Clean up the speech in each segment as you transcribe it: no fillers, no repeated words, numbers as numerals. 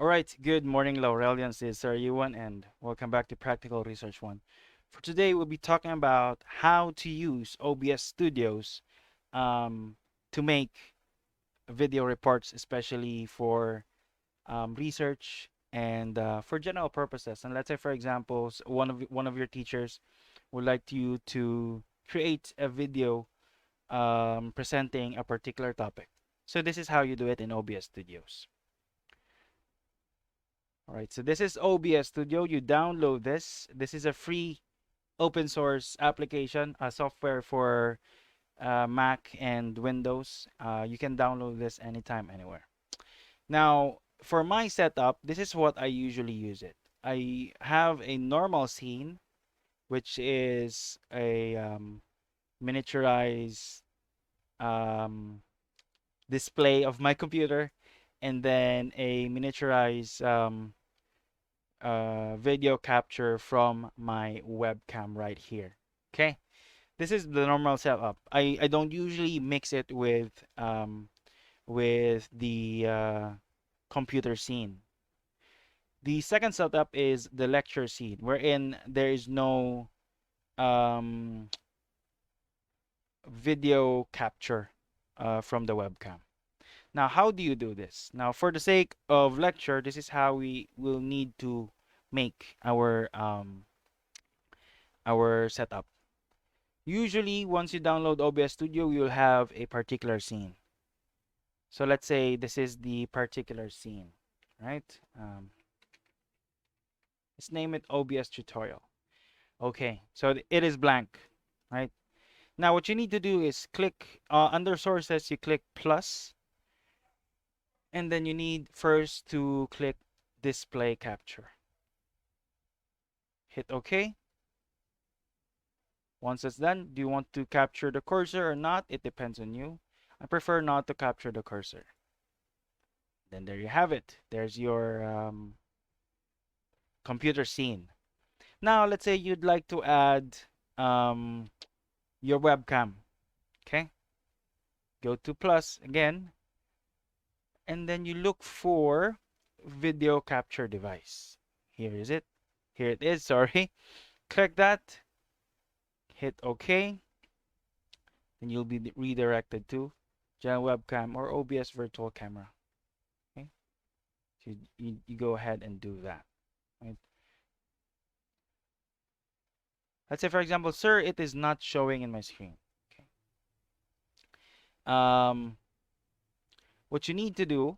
Alright, good morning, Laurelians. This is Sir Yuan, and welcome back to Practical Research 1. For today, we'll be talking about how to use OBS Studios um, to make video reports, especially for research and for general purposes. And let's say, for example, one of your teachers would like you to create a video presenting a particular topic. So this is how you do it in OBS Studios. All right, so this is OBS Studio. You download this. This is a free open source application, a software for Mac and Windows. You can download this anytime, anywhere. Now, for my setup, this is what I usually use it. I have a normal scene, which is a miniaturized display of my computer, and then a miniaturized video capture from my webcam right here. Okay, this is the normal setup. I don't usually mix it with the computer scene. The second setup is the lecture scene, wherein there is no um, video capture from the webcam. Now, how do you do this? Now, for the sake of lecture, this is how we will need to make our setup. Usually, once you download OBS Studio, you'll have a particular scene. So let's say this is the particular scene, right? Let's name it OBS tutorial. Okay, so it is blank, right? Now, what you need to do is click under sources, you click plus, and then you need first to click display capture. Hit OK. Once it's done, do you want to capture the cursor or not? It depends on you. I prefer not to capture the cursor. Then there you have it. There's your computer scene. Now, let's say you'd like to add your webcam. Okay. Go to plus again. And then you look for video capture device. Here is it. Here it is, sorry. Click that. Hit OK. Then you'll be redirected to general webcam or OBS virtual camera. Okay. So you go ahead and do that. Right. Let's say, for example, sir, it is not showing in my screen. Okay. What you need to do,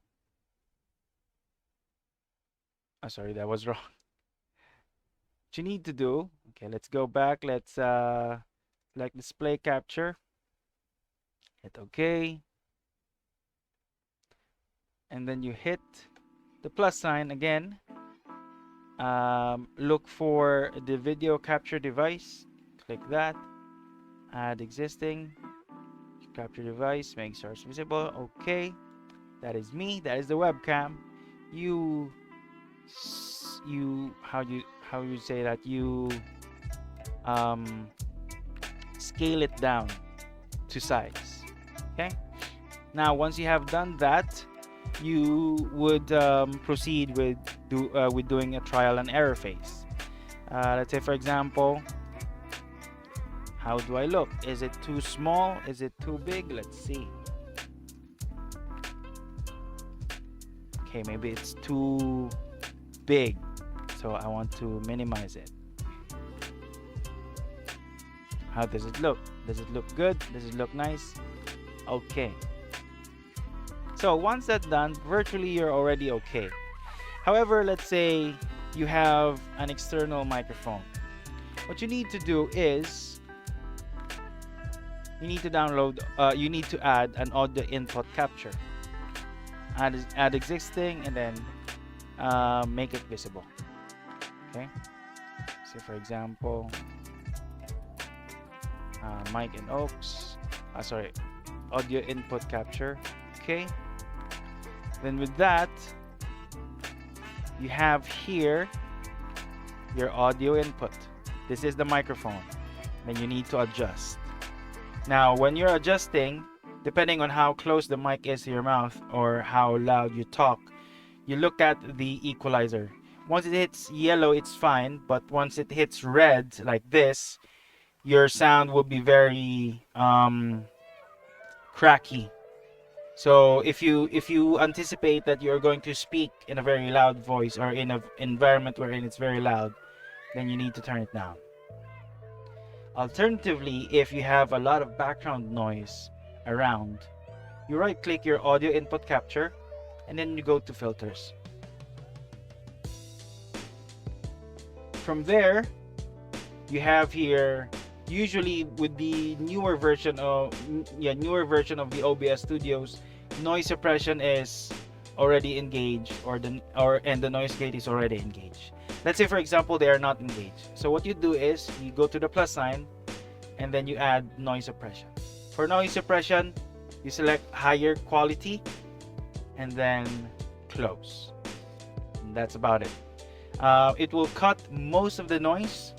sorry, that was wrong. What you need to do, okay, let's go back. Let's select display capture. Hit OK. And then you hit the plus sign again. Look for the video capture device. Click that. Add existing. Capture device. Make source visible. OK. That is me. That is the webcam. How you say that? You scale it down to size. Okay. Now, once you have done that, you would proceed with doing a trial and error phase. Let's say, for example, how do I look? Is it too small? Is it too big? Let's see. Okay, maybe it's too big, so I want to minimize it. How does it look? Does it look good? Does it look nice? Okay. So once that's done, virtually you're already okay. However, let's say you have an external microphone. What you need to do is you need to add an audio input capture. Add existing and then make it visible. Okay. So for example, mic and aux. Audio input capture. Okay. Then with that, you have here your audio input. This is the microphone. Then you need to adjust. Now, when you're adjusting, depending on how close the mic is to your mouth or how loud you talk, you look at the equalizer. Once it hits yellow, it's fine, but once it hits red like this, your sound will be very cracky. So if you anticipate that you're going to speak in a very loud voice or in an environment wherein it's very loud, then you need to turn it down. Alternatively, if you have a lot of background noise around, you right click your audio input capture and then you go to filters. From there, you have here, usually with the newer version of the OBS Studios, noise suppression is already engaged, and the noise gate is already engaged. Let's say for example they are not engaged. So what you do is you go to the plus sign and then you add noise suppression. For noise suppression, you select higher quality and then close. And that's about it. It will cut most of the noise.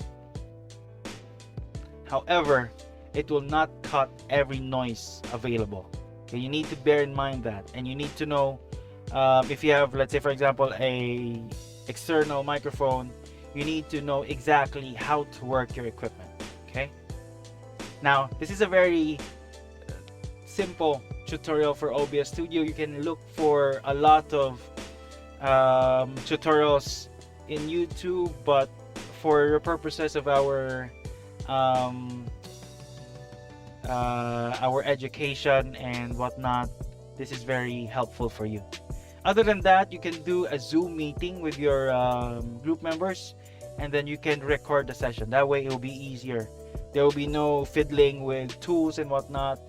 However, it will not cut every noise available. Okay, you need to bear in mind that, and you need to know if you have, let's say for example, a external microphone, you need to know exactly how to work your equipment. Okay. Now, this is a very simple tutorial for OBS Studio. You can look for a lot of tutorials in YouTube, but for the purposes of our education and whatnot, this is very helpful for you. Other than that, you can do a Zoom meeting with your group members, and then you can record the session. That way it will be easier. There will be no fiddling with tools and whatnot.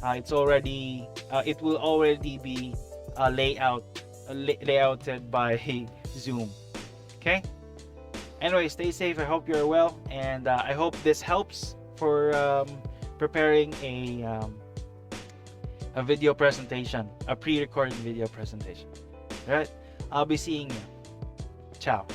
It will already be layouted by Zoom. Okay. Anyway, stay safe. I hope you're well, and I hope this helps for preparing a video presentation, a pre-recorded video presentation. All right. I'll be seeing you. Ciao.